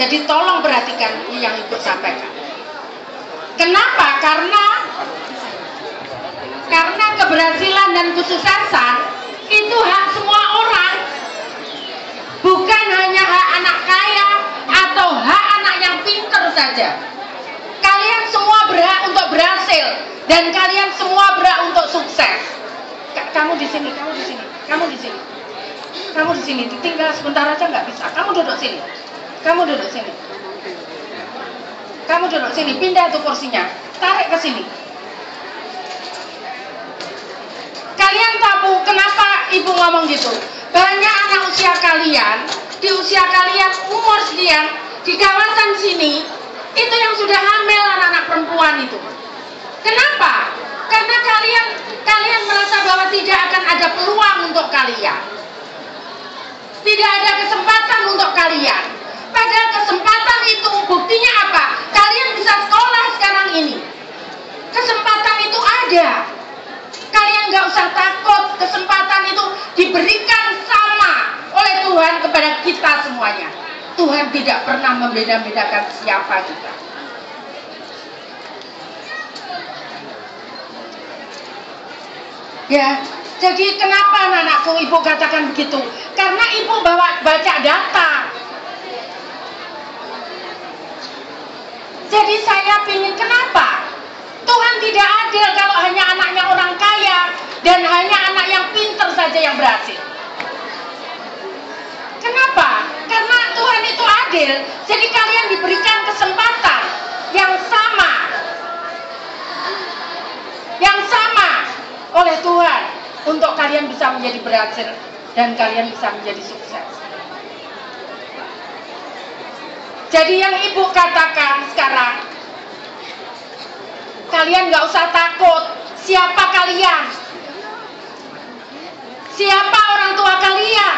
Jadi tolong perhatikan yang Ibu sampaikan. Kenapa? Karena keberhasilan dan kesuksesan itu hak semua orang, bukan hanya hak anak kaya atau hak anak yang pintar saja. Kalian semua berhak untuk berhasil dan kalian semua berhak untuk sukses. Kamu di sini, kamu di sini, kamu di sini, kamu di sini. Ditinggal sebentar aja nggak bisa. Kamu duduk sini, kamu duduk sini, kamu duduk sini. Pindah tuh kursinya, tarik ke sini. Kalian tahu kenapa Ibu ngomong gitu? Banyak anak usia kalian, di usia kalian umur sekian, di kawasan sini, itu yang sudah hamil anak-anak perempuan itu. Kenapa? Karena kalian merasa bahwa tidak akan ada peluang untuk kalian. Tidak ada kesempatan untuk kalian. Padahal kesempatan itu buktinya apa? Kalian bisa sekolah sekarang ini. Kesempatan itu ada. Kalian nggak usah takut, kesempatan itu diberikan sama oleh Tuhan kepada kita semuanya. Tuhan tidak pernah membeda-bedakan siapa kita. Ya, jadi kenapa anak-anakku Ibu katakan begitu? Karena Ibu baca data. Jadi saya pingin kenapa? Tuhan tidak adil kalau hanya anaknya orang kaya dan hanya anak yang pintar saja yang berhasil. Kenapa? Karena Tuhan itu adil. Jadi kalian diberikan kesempatan yang sama. Yang sama oleh Tuhan untuk kalian bisa menjadi berhasil dan kalian bisa menjadi sukses. Jadi yang Ibu katakan sekarang, kalian gak usah takut. Siapa kalian? Siapa orang tua kalian?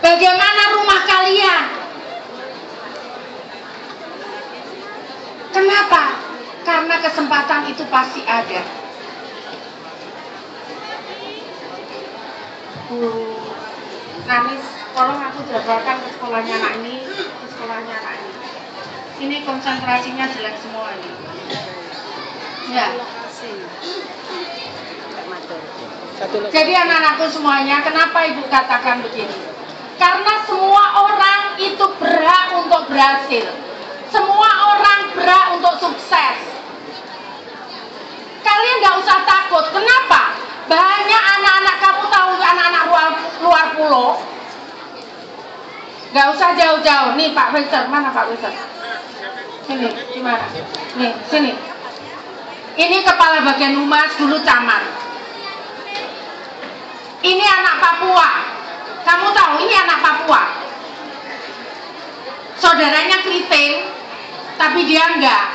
Bagaimana rumah kalian? Kenapa? Karena kesempatan itu pasti ada. Bu Nanis, tolong aku jadwalkan ke sekolahnya anak ini, ke sekolahnya anak ini. Ini konsentrasinya jelek semua ini. Ya. Jadi anak-anakku semuanya, kenapa Ibu katakan begini? Karena semua orang itu berhak untuk berhasil. Semua orang berhak untuk sukses. Kalian gak usah takut. Kenapa? Banyak anak-anak, kamu tahu anak-anak luar pulau. Gak usah jauh-jauh. Nih Pak Wiser, mana Pak Wiser? Sini, gimana? Nih, sini. Ini kepala bagian humas dulu camat. Ini anak Papua. Kamu tahu ini anak Papua. Saudaranya keriting, tapi dia enggak.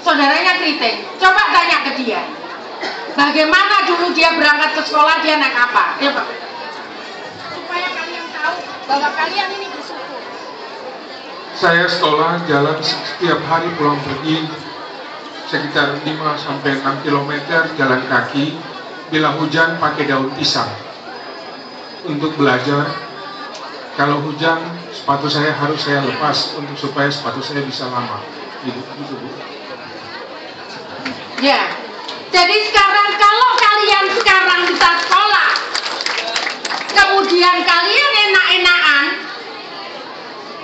Saudaranya keriting. Coba tanya ke dia. Bagaimana dulu dia berangkat ke sekolah, dia naik apa? Coba. Supaya kalian tahu bahwa kalian ini bersyukur. Saya sekolah jalan setiap hari pulang pergi sekitar 5-6 km jalan kaki. Bila hujan pakai daun pisang untuk belajar. Kalau hujan sepatu saya harus saya lepas untuk supaya sepatu saya bisa lama. Gitu, Bu. Ya. Jadi sekarang kalau kalian sekarang bisa sekolah, kemudian kalian enak-enakan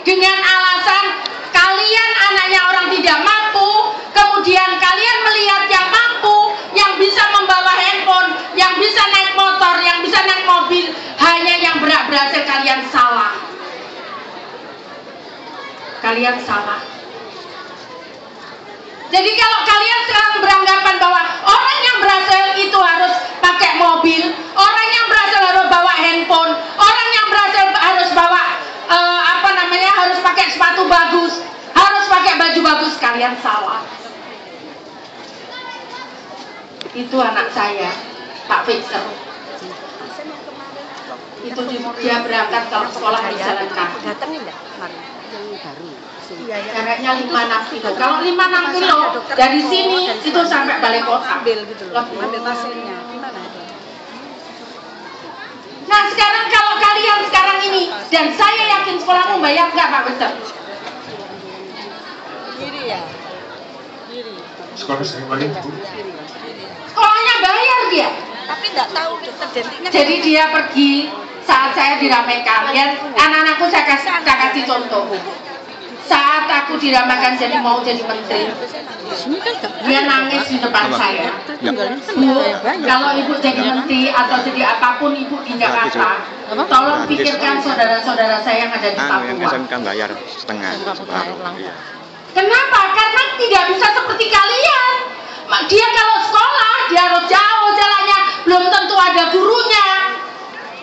dengan alasan kalian anaknya orang tidak mampu, kemudian kalian melihat yang mampu, yang bisa membawa handphone, yang bisa naik motor, yang bisa naik mobil, hanya yang berhasil, kalian salah. Kalian salah. Jadi kalau kalian sekarang beranggapan bahwa orang yang berhasil itu harus pakai mobil, orang yang berhasil harus bawa handphone, orang yang berhasil harus bawa harus pakai sepatu bagus, harus pakai baju bagus, kalian salah. Itu anak saya, Pak Victor. Itu dia berangkat kalau sekolah di jalan kaki. Datangin enggak kemarin yang baru? Jaraknya 5-6 kilo. Kalau 5-6 kilo dari sini itu sampai balai kota. Ambil gitu loh. Ambil hasilnya. Gimana itu? Nah sekarang kalau kalian sekarang mau bayar nggak Pak Wester? Kiri ya. Kiri. Sekolah saya balik, Bu. Sekolahnya bayar dia. Tapi nggak tahu terjadinya. Jadi dia pergi saat saya diramaikan. Ya, anak-anakku saya kasih contoh. Saat aku diramaikan jadi mau jadi menteri, dia nangis di depan saya. Bu, kalau ibu jadi menteri atau jadi apapun ibu di Jakarta, tolong pikirkan saudara-saudara saya yang ada di Papua. Kan bayar setengah. Kenapa? Karena tidak bisa seperti kalian. Dia kalau sekolah, dia harus jauh jalannya, belum tentu ada gurunya,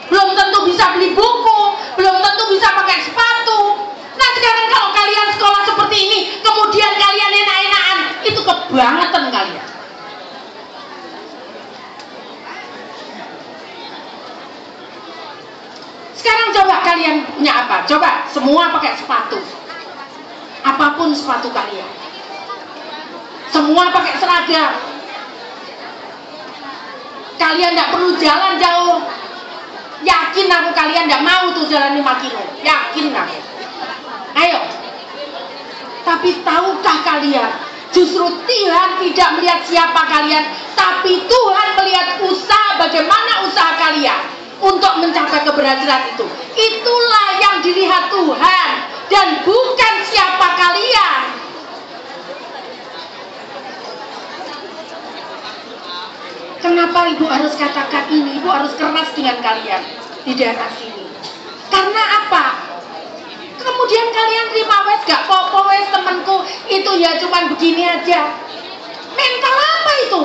belum tentu bisa beli buku, belum tentu bisa pakai sepatu. Nah sekarang kalau kalian sekolah seperti ini, kemudian kalian enak-enakan, itu kebangetan kalian. Sekarang coba kalian punya apa? Coba semua pakai sepatu. Apapun sepatu kalian. Semua pakai seragam. Kalian tidak perlu jalan jauh. Yakin aku kalian tidak mau tuh jalan 5 kilo. Yakin aku. Ayo. Tapi tahukah kalian, justru Tuhan tidak melihat siapa kalian, tapi Tuhan melihat usaha, bagaimana usaha kalian untuk mencapai keberhasilan itu. Itulah yang dilihat Tuhan dan bukan siapa kalian. Kenapa ibu harus katakan ini? Ibu harus keras dengan kalian di daerah sini. Karena apa? Kemudian kalian terima wes gak popo wes temanku itu ya cuman begini aja. Mental apa itu?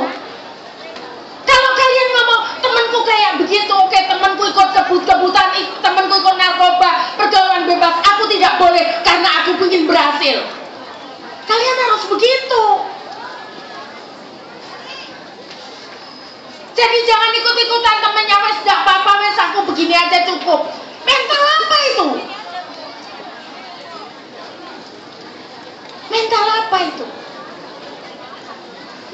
Kalau kalian ngomong temanku kayak begitu, oke temanku ikut kebut-kebutan, temanku ikut narkoba, pergaulan bebas, aku tidak boleh karena aku ingin berhasil. Kalian harus begitu. Jadi jangan ikut-ikutan temennya wes gak apa-apa wes aku begini aja cukup. Mental apa itu? Mental apa itu?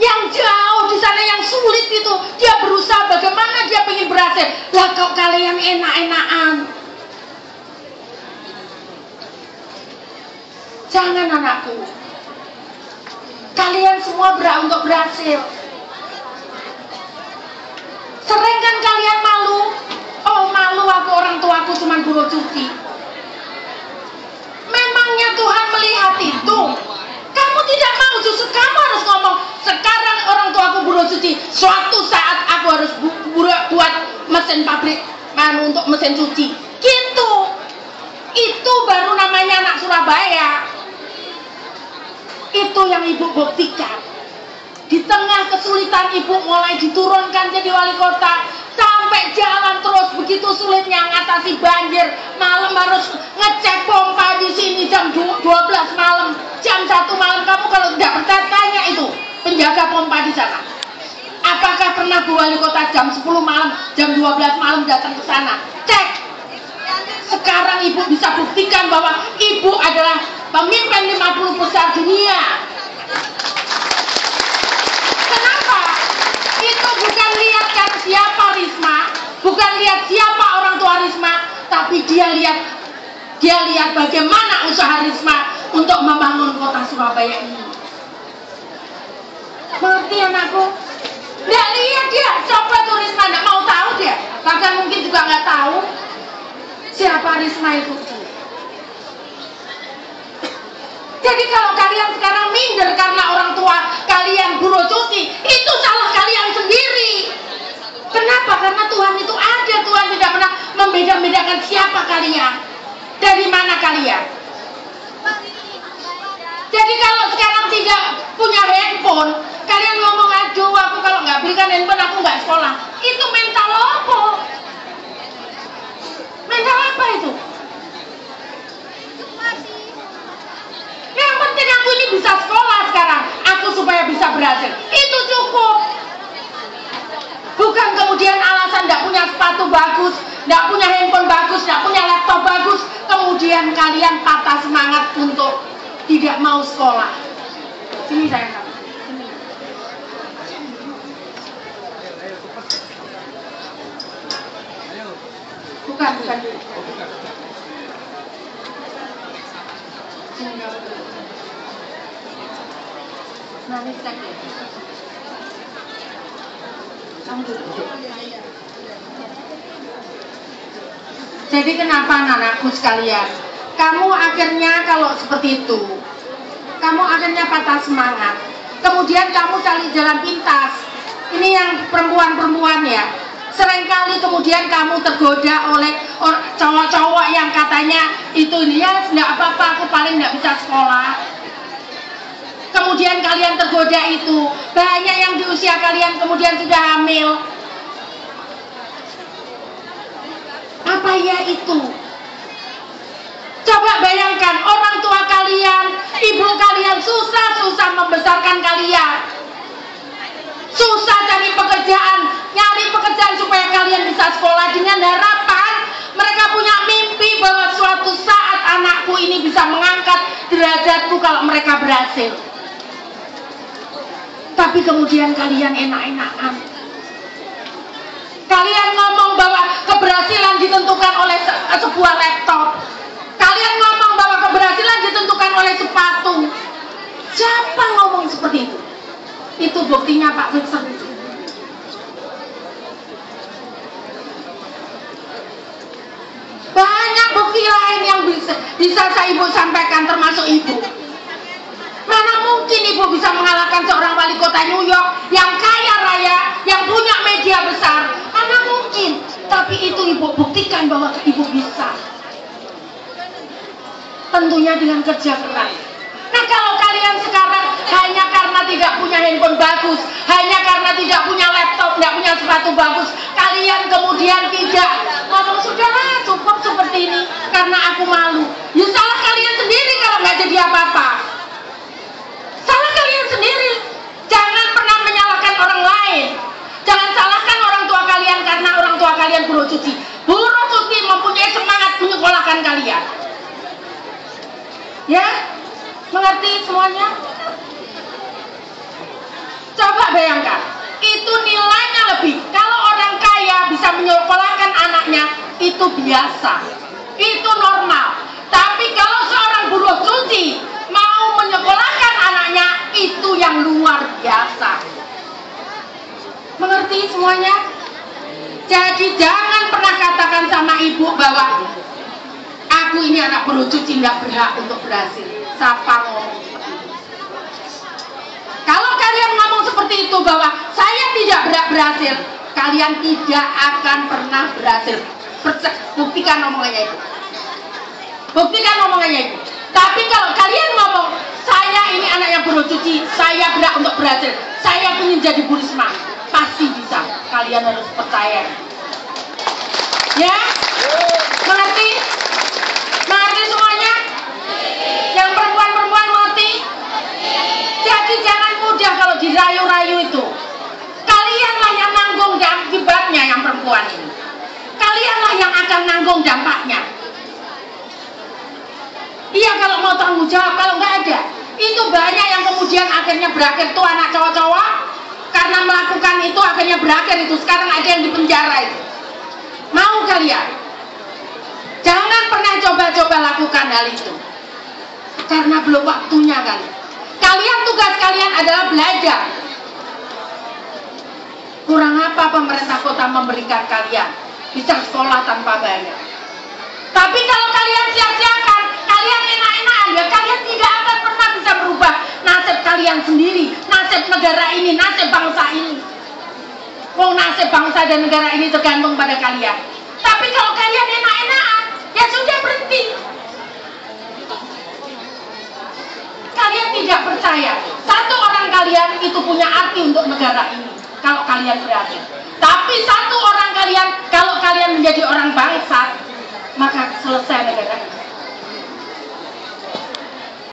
Yang jauh di sana, yang sulit itu, dia berusaha bagaimana dia pengen berhasil. Lah kok kalian enak-enakan? Jangan anakku. Kalian semua berhak untuk berhasil. Sering kan kalian malu? Oh malu aku, orang tuaku cuma guru cuci. Memangnya Tuhan melihat itu? Kamu tidak mau, justru kamu harus ngomong, sekarang orang tuaku buruh cuci, suatu saat aku harus buat mesin pabrik untuk mesin cuci. Gitu. Itu baru namanya anak Surabaya. Itu yang ibu buktikan. Di tengah kesulitan ibu mulai diturunkan jadi wali kota, sampai jalan terus begitu sulitnya ngatasi banjir, malam harus ngecek pompa di sini jam 12 malam, jam 1 malam. Kamu kalau tidak percaya tanya itu penjaga pompa di sana. Apakah pernah Bu Wali Kota jam 10 malam, jam 12 malam datang ke sana? Cek. Sekarang ibu bisa buktikan bahwa ibu adalah pemimpin 50 besar dunia. Kenapa? Itu bukan lihat kan siapa Risma, bukan lihat siapa orang tua Risma, tapi dia lihat bagaimana usaha Risma untuk membangun kota Surabaya ini. Mengerti anakku? Nggak lihat dia, coba tuh Risma, nggak mau tahu dia, bahkan mungkin juga nggak tahu siapa Risma itu. Jadi kalau kalian sekarang minder karena orang tua kalian buruh cuci, itu salah kalian sendiri. Kenapa? Karena Tuhan itu ada. Tuhan tidak pernah membeda-bedakan siapa kalian, dari mana kalian. Jadi kalau sekarang tidak punya handphone, kalian ngomong, aduh aku kalau nggak belikan handphone aku nggak sekolah. Itu mental apa? Mental apa itu? Yang penting aku ini bisa sekolah sekarang, aku supaya bisa berhasil. Itu cukup. Bukan kemudian alasan tidak punya sepatu bagus, tidak punya handphone bagus, tidak punya laptop bagus, kemudian kalian patah semangat untuk tidak mau sekolah. Sini sayang. Bukan. Jadi kenapa anak-anakku sekalian, kamu akhirnya kalau seperti itu, kamu akhirnya patah semangat, kemudian kamu cari jalan pintas. Ini yang perempuan-perempuan ya, seringkali kemudian kamu tergoda oleh cowok-cowok yang katanya itu ya nggak apa-apa, aku paling nggak bisa sekolah. Kemudian kalian tergoda itu, banyak yang di usia kalian kemudian sudah hamil. Apa ya itu? Coba bayangkan orang tua kalian, ibu kalian susah-susah membesarkan kalian, susah cari pekerjaan, nyari pekerjaan supaya kalian bisa sekolah dengan harapan mereka punya mimpi bahwa suatu saat anakku ini bisa mengangkat derajatku kalau mereka berhasil. Tapi kemudian kalian enak-enakan. Kalian ngomong bahwa keberhasilan ditentukan oleh sebuah laptop. Kalian ngomong bahwa keberhasilan ditentukan oleh sepatu. Siapa ngomong seperti itu? Itu buktinya Pak Vincent. Banyak bukti lain yang bisa saya ibu sampaikan, termasuk ibu. Mana mungkin ibu bisa mengalahkan seorang wali kota New York yang kaya raya, yang punya media besar? Mana mungkin? Tapi itu ibu buktikan bahwa ibu bisa. Tentunya dengan kerja keras. Nah kalau kalian sekarang hanya karena tidak punya handphone bagus, hanya karena tidak punya laptop, tidak punya sepatu bagus, kalian kemudian tidak ngomong sudahlah cukup seperti ini karena aku malu. Ya salah kalian sendiri kalau nggak jadi apa-apa. Salah kalian sendiri. Jangan pernah menyalahkan orang lain. Jangan salahkan orang tua kalian karena orang tua kalian buruh cuti. Buruh cuti mempunyai semangat menyekolahkan kalian. Ya? Mengerti semuanya? Coba bayangkan, itu nilainya lebih. Kalau orang kaya bisa menyekolahkan anaknya, itu biasa, itu normal. Tapi kalau seorang buruh cuti mau menyekolahkan anaknya, itu yang luar biasa. Mengerti semuanya? Jadi jangan pernah katakan sama ibu bahwa aku ini anak buruh cuti tidak berhak untuk berhasil. Siapa ngomong seperti itu? Kalau kalian ngomong seperti itu bahwa saya tidak berhasil, kalian tidak akan pernah berhasil. Buktikan omongannya itu. Buktikan omongannya itu. Tapi kalau kalian ngomong saya ini anak yang buruh cuti, saya berhak untuk berhasil, saya ingin jadi Bu Risma, pasti bisa. Kalian harus percaya. Ya? Mengerti? Mengerti semuanya? Yang perempuan-perempuan mengerti? Jadi jangan mudah kalau dirayu-rayu itu. Kalianlah yang nanggung akibatnya yang perempuan ini. Kalianlah yang akan nanggung dampaknya. Iya kalau mau tanggung jawab, kalau nggak ada. Itu banyak yang kemudian akhirnya berakhir tuh anak cowok-cowok karena melakukan itu akhirnya berakhir itu. Sekarang ada yang di penjara itu. Mau kalian? Jangan pernah coba-coba lakukan hal itu. Karena belum waktunya kan. Kalian tugas kalian adalah belajar. Kurang apa pemerintah kota memberikan kalian bisa sekolah tanpa bayar. Tapi kalau kalian sia-siakan, kalian enak-enakan, ya kalian tidak akan pernah bisa merubah nasib kalian sendiri, nasib negara ini, nasib bangsa ini. Nasib bangsa dan negara ini tergantung pada kalian. Tapi kalau kalian enak-enakan, ya sudah berhenti. Kalian tidak percaya satu orang kalian itu punya arti untuk negara ini kalau kalian berhasil. Tapi satu orang kalian kalau kalian menjadi orang bangsa, maka selesai negara.